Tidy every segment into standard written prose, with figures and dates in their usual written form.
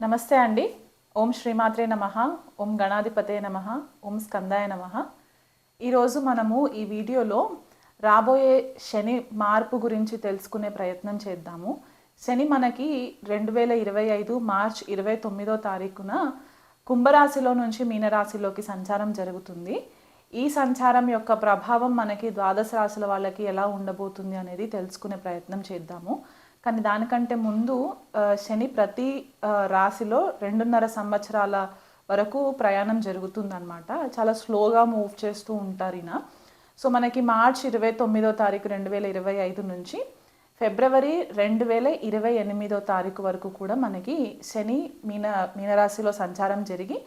నమస్తే అండి. ఓం శ్రీమాత్రే నమః, ఓం గణాధిపతే నమః, ఓం స్కందాయ నమః. ఈరోజు మనము ఈ వీడియోలో రాబోయే శని మార్పు గురించి తెలుసుకునే ప్రయత్నం చేద్దాము. శని మనకి 2025 మార్చ్ 29వ తారీఖున కుంభరాశిలో నుంచి మీనరాశిలోకి సంచారం జరుగుతుంది. ఈ సంచారం యొక్క ప్రభావం మనకి ద్వాదశ రాశుల వాళ్ళకి ఎలా ఉండబోతుంది అనేది తెలుసుకునే ప్రయత్నం చేద్దాము. కానీ దానికంటే ముందు శని ప్రతి రాశిలో 2.5 సంవత్సరాల వరకు ప్రయాణం జరుగుతుందన్నమాట. చాలా స్లోగా మూవ్ చేస్తూ ఉంటారు ఈయన. సో మనకి మార్చ్ 29వ తారీఖు 2025 నుంచి ఫిబ్రవరి 2028వ తారీఖు వరకు కూడా మనకి శని మీనరాశిలో సంచారం జరిగి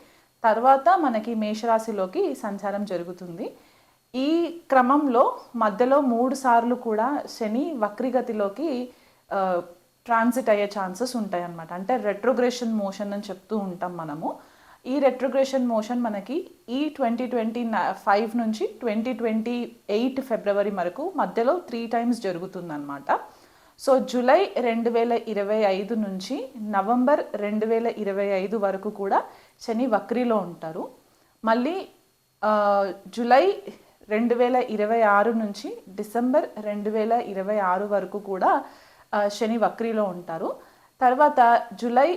తర్వాత మనకి మేషరాశిలోకి సంచారం జరుగుతుంది. ఈ క్రమంలో మధ్యలో 3 సార్లు కూడా శని వక్రిగతిలోకి ట్రాన్సిట్ అయ్యే ఛాన్సెస్ ఉంటాయి అన్నమాట. అంటే రెట్రోగ్రెషన్ మోషన్ అని చెప్తూ ఉంటాం మనము. ఈ రెట్రోగ్రెషన్ మోషన్ మనకి ఈ 2025 నుంచి 2028 ఫిబ్రవరి వరకు మధ్యలో 3 టైమ్స్ జరుగుతుందన్నమాట. సో జూలై 2025 నుంచి నవంబర్ 2025 వరకు కూడా శని వక్రిలో ఉంటారు. మళ్ళీ జూలై 2026 నుంచి డిసెంబర్ 2026 వరకు కూడా శని వక్రిలో ఉంటారు. తర్వాత జూలై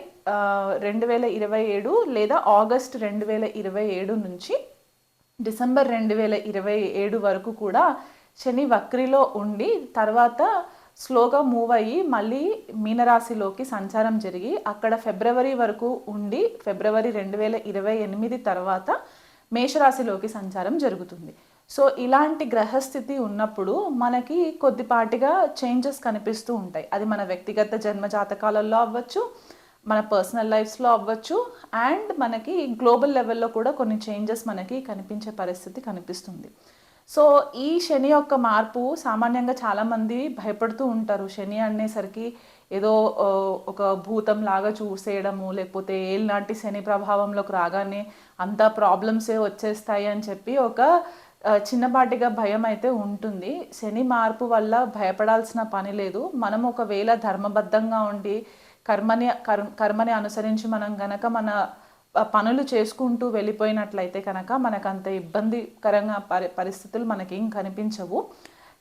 2027 లేదా ఆగస్ట్ 2027 నుంచి డిసెంబర్ 2027 వరకు కూడా శని వక్రిలో ఉండి తర్వాత స్లోగా మూవ్ అయ్యి మళ్ళీ మీనరాశిలోకి సంచారం జరిగి అక్కడ ఫిబ్రవరి వరకు ఉండి ఫిబ్రవరి 2028 తర్వాత మేషరాశిలోకి సంచారం జరుగుతుంది. సో ఇలాంటి గ్రహస్థితి ఉన్నప్పుడు మనకి కొద్దిపాటిగా చేంజెస్ కనిపిస్తూ ఉంటాయి. అది మన వ్యక్తిగత జన్మ జాతకాలలో అవ్వచ్చు, మన పర్సనల్ లైఫ్స్లో అవ్వచ్చు, అండ్ మనకి గ్లోబల్ లెవెల్లో కూడా కొన్ని చేంజెస్ మనకి కనిపించే పరిస్థితి కనిపిస్తుంది. సో ఈ శని యొక్క మార్పు సామాన్యంగా చాలామంది భయపడుతూ ఉంటారు. శని అనేసరికి ఏదో ఒక భూతం లాగా చూసేయడము, లేకపోతే ఏళ్ళనాటి శని ప్రభావంలోకి రాగానే అంతా ప్రాబ్లమ్సే వచ్చేస్తాయి అని చెప్పి ఒక చిన్నపాటిగా భయం అయితే ఉంటుంది. శని మార్పు వల్ల భయపడాల్సిన పని లేదు. మనం ఒకవేళ ధర్మబద్ధంగా ఉండి కర్మని అనుసరించి మనం గనక మన పనులు చేసుకుంటూ వెళ్ళిపోయినట్లయితే కనుక మనకు అంత ఇబ్బందికరంగా పరిస్థితులు మనకేం కనిపించవు.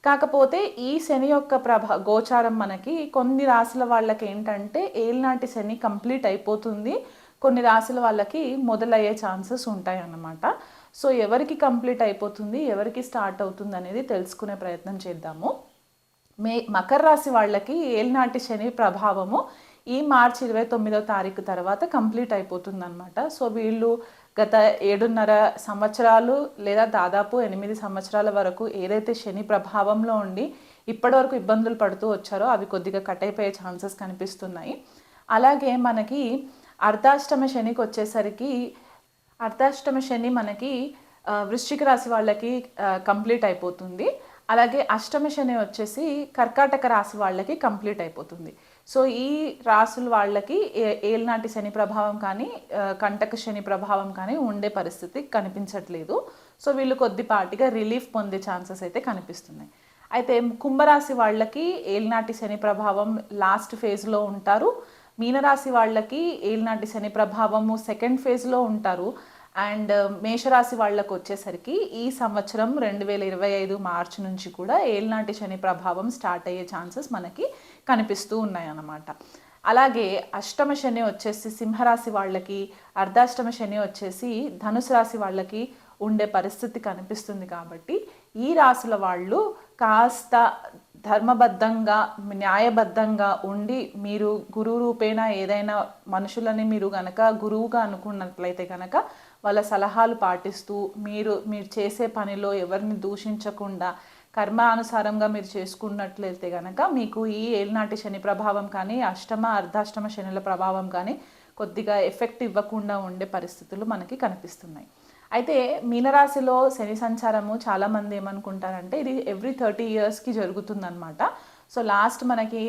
కాకపోతే ఈ శని యొక్క గోచారం మనకి కొన్ని రాశుల వాళ్ళకి ఏంటంటే ఏళ్ళనాటి శని కంప్లీట్ అయిపోతుంది, కొన్ని రాశుల వాళ్ళకి మొదలయ్యే ఛాన్సెస్ ఉంటాయి అన్నమాట. సో ఎవరికి కంప్లీట్ అయిపోతుంది, ఎవరికి స్టార్ట్ అవుతుంది అనేది తెలుసుకునే ప్రయత్నం చేద్దాము. మకర రాశి వాళ్ళకి ఏళ్ళనాటి శని ప్రభావము ఈ మార్చి 29వ తారీఖు తర్వాత కంప్లీట్ అయిపోతుంది అనమాట. సో వీళ్ళు గత 7.5 సంవత్సరాలు లేదా దాదాపు 8 సంవత్సరాల వరకు ఏదైతే శని ప్రభావంలో ఉండి ఇప్పటివరకు ఇబ్బందులు పడుతూ వచ్చారో అవి కొద్దిగా కట్ అయిపోయే ఛాన్సెస్ కనిపిస్తున్నాయి. అలాగే మనకి అర్ధాష్టమ శనికి వచ్చేసరికి అర్ధాష్టమ శని మనకి వృశ్చిక రాశి వాళ్ళకి కంప్లీట్ అయిపోతుంది. అలాగే అష్టమ శని వచ్చేసి కర్కాటక రాశి వాళ్ళకి కంప్లీట్ అయిపోతుంది. సో ఈ రాశుల వాళ్ళకి ఏళ్ళనాటి శని ప్రభావం కానీ కంటక శని ప్రభావం కానీ ఉండే పరిస్థితి కనిపించట్లేదు. సో వీళ్ళు కొద్దిపాటిగా రిలీఫ్ పొందే ఛాన్సెస్ అయితే కనిపిస్తున్నాయి. అయితే కుంభరాశి వాళ్ళకి ఏళ్ళనాటి శని ప్రభావం లాస్ట్ ఫేజ్లో ఉంటారు. మీనరాశి వాళ్ళకి ఏళ్ళనాటి శని ప్రభావము సెకండ్ ఫేజ్లో ఉంటారు. అండ్ మేషరాశి వాళ్ళకు వచ్చేసరికి ఈ సంవత్సరం 2025 మార్చి నుంచి కూడా ఏళ్ళనాటి శని ప్రభావం స్టార్ట్ అయ్యే ఛాన్సెస్ మనకి కనిపిస్తూ ఉన్నాయి అన్నమాట. అలాగే అష్టమ శని వచ్చేసి సింహరాశి వాళ్ళకి, అర్ధాష్టమ శని వచ్చేసి ధనుసు రాశి వాళ్ళకి ఉండే పరిస్థితి కనిపిస్తుంది. కాబట్టి ఈ రాశుల వాళ్ళు కాస్త ధర్మబద్ధంగా న్యాయబద్ధంగా ఉండి మీరు గురువు రూపేణ ఏదైనా మనుషులని మీరు గనక గురువుగా అనుకున్నట్లయితే కనుక వాళ్ళ సలహాలు పాటిస్తూ మీరు చేసే పనిలో ఎవరిని దూషించకుండా కర్మానుసారంగా మీరు చేసుకున్నట్లయితే కనుక మీకు ఈ ఏళ్ళనాటి శని ప్రభావం కానీ అర్ధాష్టమ శనుల ప్రభావం కానీ కొద్దిగా ఎఫెక్ట్ ఇవ్వకుండా ఉండే పరిస్థితులు మనకి కనిపిస్తున్నాయి. అయితే మీనరాశిలో శని సంచారము చాలామంది ఏమనుకుంటారంటే ఇది ఎవ్రీ 30 ఇయర్స్కి జరుగుతుందన్నమాట. సో లాస్ట్ మనకి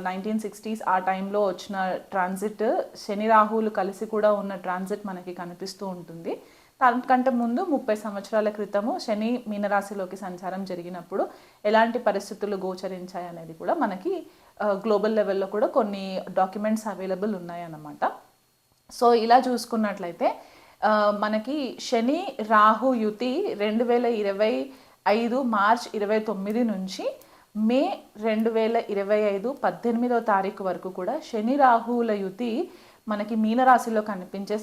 1960s ఆ టైంలో వచ్చిన ట్రాన్సిట్ శని రాహువులు కలిసి కూడా ఉన్న ట్రాన్సిట్ మనకి కనిపిస్తూ ఉంటుంది. దానికంటే ముందు 30 సంవత్సరాల క్రితము శని మీనరాశిలోకి సంచారం జరిగినప్పుడు ఎలాంటి పరిస్థితులు గోచరించాయి అనేది కూడా మనకి గ్లోబల్ లెవెల్లో కూడా కొన్ని డాక్యుమెంట్స్ అవైలబుల్ ఉన్నాయన్నమాట. సో ఇలా చూసుకున్నట్లయితే మనకి శని రాహు యుతి 2025 మార్చ్ 29 నుంచి మే 2025 18వ తారీఖు వరకు కూడా శని రాహువుల యుతి మనకి మీనరాశిలో కనిపించే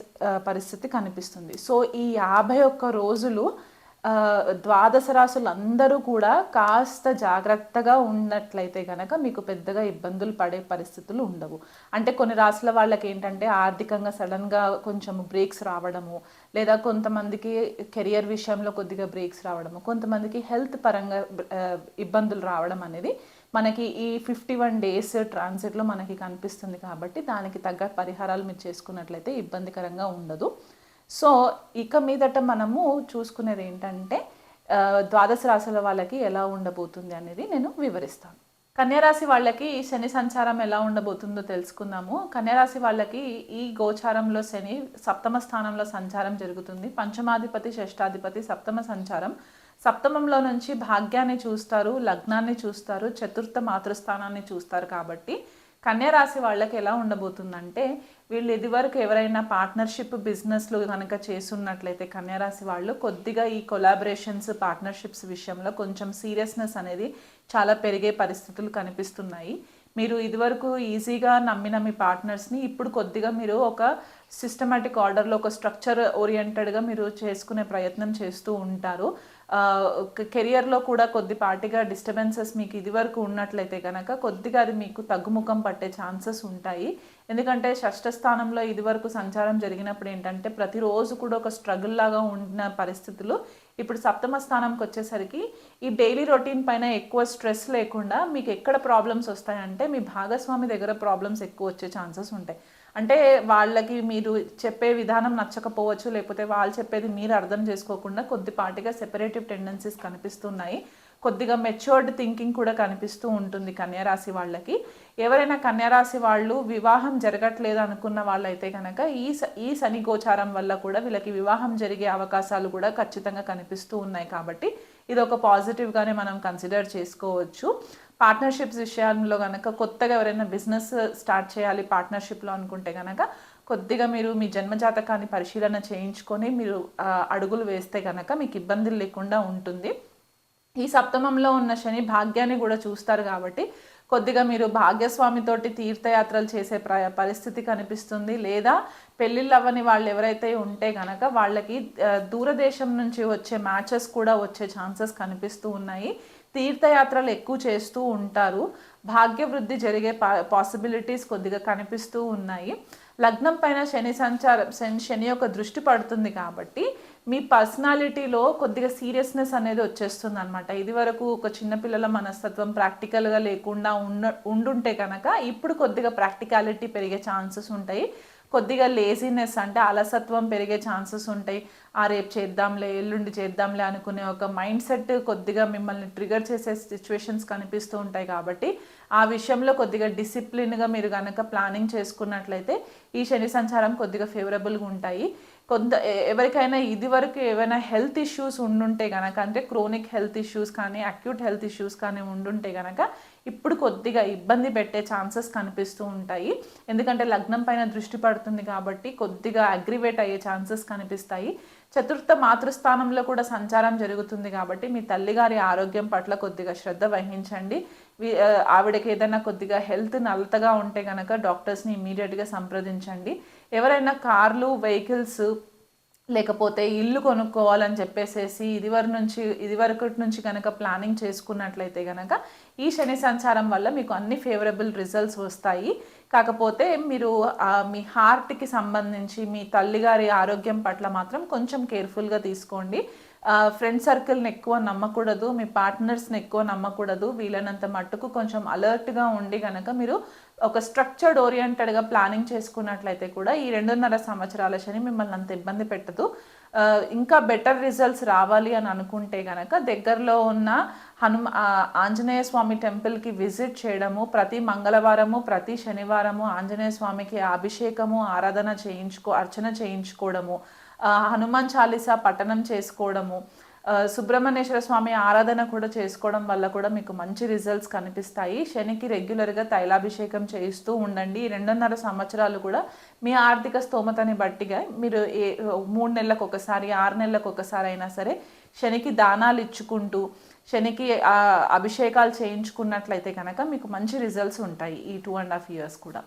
పరిస్థితి కనిపిస్తుంది. సో ఈ 51 రోజులు ద్వాదశ రాశులు అందరూ కూడా కాస్త జాగ్రత్తగా ఉన్నట్లయితే కనుక మీకు పెద్దగా ఇబ్బందులు పడే పరిస్థితులు ఉండవు. అంటే కొన్ని రాశుల వాళ్ళకి ఏంటంటే ఆర్థికంగా సడన్గా కొంచెం బ్రేక్స్ రావడము, లేదా కొంతమందికి కెరియర్ విషయంలో కొద్దిగా బ్రేక్స్ రావడము, కొంతమందికి హెల్త్ పరంగా ఇబ్బందులు రావడం అనేది మనకి ఈ 51 డేస్ ట్రాన్సిట్లో మనకి కనిపిస్తుంది. కాబట్టి దానికి తగ్గ పరిహారాలు మీరు చేసుకున్నట్లయితే ఇబ్బందికరంగా ఉండదు. సో ఇక మీదట మనము చూసుకునేది ఏంటంటే ద్వాదశ రాశుల వాళ్ళకి ఎలా ఉండబోతుంది అనేది నేను వివరిస్తాను. కన్యారాశి వాళ్ళకి శని సంచారం ఎలా ఉండబోతుందో తెలుసుకుందాము. కన్యారాశి వాళ్ళకి ఈ గోచారంలో శని సప్తమ స్థానంలో సంచారం జరుగుతుంది. పంచమాధిపతి షష్టాధిపతి సప్తమ సంచారం. సప్తమంలో నుంచి భాగ్యాన్ని చూస్తారు, లగ్నాన్ని చూస్తారు, చతుర్థ మాతృస్థానాన్ని చూస్తారు. కాబట్టి కన్యారాశి వాళ్ళకి ఎలా ఉండబోతుందంటే వీళ్ళు ఇదివరకు ఎవరైనా పార్ట్నర్షిప్ బిజినెస్లు కనుక చేస్తున్నట్లయితే కన్యారాశి వాళ్ళు కొద్దిగా ఈ కొలాబరేషన్స్ పార్ట్నర్షిప్స్ విషయంలో కొంచెం సీరియస్నెస్ అనేది చాలా పెరిగే పరిస్థితులు కనిపిస్తున్నాయి. మీరు ఇదివరకు ఈజీగా నమ్మిన మీ పార్ట్నర్స్ని ఇప్పుడు కొద్దిగా మీరు ఒక సిస్టమాటిక్ ఆర్డర్లో ఒక స్ట్రక్చర్ ఓరియంటెడ్గా మీరు చేసుకునే ప్రయత్నం చేస్తూ ఉంటారు. కెరియర్లో కూడా కొద్దిపాటిగా డిస్టర్బెన్సెస్ మీకు ఇదివరకు ఉన్నట్లయితే కనుక కొద్దిగా అది మీకు తగ్గుముఖం పట్టే ఛాన్సెస్ ఉంటాయి. ఎందుకంటే షష్ఠ స్థానంలో ఇదివరకు సంచారం జరిగినప్పుడు ఏంటంటే ప్రతిరోజు కూడా ఒక స్ట్రగుల్ లాగా ఉన్న పరిస్థితులు ఇప్పుడు సప్తమ స్థానంకి వచ్చేసరికి ఈ డైలీ రొటీన్ పైన ఎక్కువ స్ట్రెస్ లేకుండా మీకు ఎక్కడ ప్రాబ్లమ్స్ వస్తాయంటే మీ భాగస్వామి దగ్గర ప్రాబ్లమ్స్ ఎక్కువ వచ్చే ఛాన్సెస్ ఉంటాయి. అంటే వాళ్ళకి మీరు చెప్పే విధానం నచ్చకపోవచ్చు, లేకపోతే వాళ్ళు చెప్పేది మీరు అర్థం చేసుకోకుండా కొద్దిపాటిగా సెపరేటివ్ టెండెన్సీస్ కనిపిస్తున్నాయి. కొద్దిగా మెచ్యూర్డ్ థింకింగ్ కూడా కనిపిస్తూ ఉంటుంది కన్యారాశి వాళ్ళకి. ఎవరైనా కన్యారాశి వాళ్ళు వివాహం జరగట్లేదు అనుకున్న వాళ్ళైతే కనుక ఈ శని గోచారం వల్ల కూడా వీళ్ళకి వివాహం జరిగే అవకాశాలు కూడా ఖచ్చితంగా కనిపిస్తూ ఉన్నాయి. కాబట్టి ఇది ఒక పాజిటివ్గానే మనం కన్సిడర్ చేసుకోవచ్చు. పార్ట్నర్షిప్స్ విషయంలో కనుక కొత్తగా ఎవరైనా బిజినెస్ స్టార్ట్ చేయాలి పార్ట్నర్షిప్లో అనుకుంటే కనుక కొద్దిగా మీరు మీ జన్మజాతకాన్ని పరిశీలన చేయించుకొని మీరు అడుగులు వేస్తే కనుక మీకు ఇబ్బందులు లేకుండా ఉంటుంది. ఈ సప్తమంలో ఉన్న శని భాగ్యాన్ని కూడా చూస్తారు కాబట్టి కొద్దిగా మీరు భాగ్యస్వామితోటి తీర్థయాత్రలు చేసే పరిస్థితి కనిపిస్తుంది. లేదా పెళ్ళిళ్ళు అవ్వని వాళ్ళు ఎవరైతే ఉంటే కనుక వాళ్ళకి దూరదేశం నుంచి వచ్చే మ్యాచెస్ కూడా వచ్చే ఛాన్సెస్ కనిపిస్తూ ఉన్నాయి. తీర్థయాత్రలు ఎక్కువ చేస్తూ ఉంటారు. భాగ్యవృద్ధి జరిగే పాసిబిలిటీస్ కొద్దిగా కనిపిస్తూ ఉన్నాయి. లగ్నం పైన శని యొక్క దృష్టి పడుతుంది కాబట్టి మీ పర్సనాలిటీలో కొద్దిగా సీరియస్నెస్ అనేది వచ్చేస్తుంది అనమాట. ఇది వరకు ఒక చిన్నపిల్లల మనస్తత్వం ప్రాక్టికల్గా లేకుండా ఉండుంటే కనుక ఇప్పుడు కొద్దిగా ప్రాక్టికాలిటీ పెరిగే ఛాన్సెస్ ఉంటాయి. కొద్దిగా లేజినెస్ అంటే అలసత్వం పెరిగే ఛాన్సెస్ ఉంటాయి. రేపు చేద్దాంలే, ఎల్లుండి చేద్దాంలే అనుకునే ఒక మైండ్ సెట్ కొద్దిగా మిమ్మల్ని ట్రిగర్ చేసే సిచ్యువేషన్స్ కనిపిస్తూ ఉంటాయి. కాబట్టి ఆ విషయంలో కొద్దిగా డిసిప్లిన్గా మీరు కనుక ప్లానింగ్ చేసుకున్నట్లయితే ఈ శని సంచారం కొద్దిగా ఫేవరబుల్గా ఉంటాయి. ఎవరికైనా ఇదివరకు ఏవైనా హెల్త్ ఇష్యూస్ ఉండుంటే కనుక అంటే క్రోనిక్ హెల్త్ ఇష్యూస్ కానీ అక్యూట్ హెల్త్ ఇష్యూస్ కానీ ఉండుంటే కనుక ఇప్పుడు కొద్దిగా ఇబ్బంది పెట్టే ఛాన్సెస్ కనిపిస్తూ ఉంటాయి. ఎందుకంటే లగ్నం పైన దృష్టి పడుతుంది కాబట్టి కొద్దిగా అగ్రివేట్ అయ్యే ఛాన్సెస్ కనిపిస్తాయి. చతుర్థ మాతృస్థానంలో కూడా సంచారం జరుగుతుంది కాబట్టి మీ తల్లిగారి ఆరోగ్యం పట్ల కొద్దిగా శ్రద్ధ వహించండి. ఆవిడకి ఏదైనా కొద్దిగా హెల్త్ నలతగా ఉంటే కనుక డాక్టర్స్ని ఇమీడియట్గా సంప్రదించండి. ఎవరైనా కార్లు వెహికల్స్ లేకపోతే ఇల్లు కొనుక్కోవాలని చెప్పేసేసి ఇదివరకు నుంచి కనుక ప్లానింగ్ చేసుకున్నట్లయితే కనుక ఈ శని సంచారం వల్ల మీకు అన్ని ఫేవరబుల్ రిజల్ట్స్ వస్తాయి. కాకపోతే మీరు మీ హార్ట్కి సంబంధించి మీ తల్లిగారి ఆరోగ్యం పట్ల మాత్రం కొంచెం కేర్ఫుల్గా తీసుకోండి. ఫ్రెండ్ సర్కిల్ని ఎక్కువ నమ్మకూడదు, మీ పార్ట్నర్స్ని ఎక్కువ నమ్మకూడదు. వీలైనంత మట్టుకు కొంచెం అలర్ట్గా ఉండి కనుక మీరు ఒక స్ట్రక్చర్డ్ ఓరియంటెడ్గా ప్లానింగ్ చేసుకున్నట్లయితే కూడా ఈ 2.5 సంవత్సరాల శని మిమ్మల్ని అంత ఇబ్బంది పెట్టదు. ఇంకా బెటర్ రిజల్ట్స్ రావాలి అని అనుకుంటే కనుక దగ్గరలో ఉన్న ఆంజనేయ స్వామి టెంపుల్కి విజిట్ చేయడము, ప్రతి మంగళవారము ప్రతి శనివారము ఆంజనేయ స్వామికి అభిషేకము అర్చన చేయించుకోవడము, హనుమాన్ చాలీసా పఠనం చేసుకోవడము, సుబ్రహ్మణ్యేశ్వర స్వామి ఆరాధన కూడా చేసుకోవడం వల్ల కూడా మీకు మంచి రిజల్ట్స్ కనిపిస్తాయి. శనికి రెగ్యులర్గా తైలాభిషేకం చేయిస్తూ ఉండండి. 2.5 సంవత్సరాలు కూడా మీ ఆర్థిక స్తోమతని బట్టిగా మీరు 3 నెలలకు ఒకసారి 6 నెలలకు ఒకసారి అయినా సరే శనికి దానాలు ఇచ్చుకుంటూ శనికి అభిషేకాలు చేయించుకున్నట్లయితే కనుక మీకు మంచి రిజల్ట్స్ ఉంటాయి ఈ 2.5 years కూడా.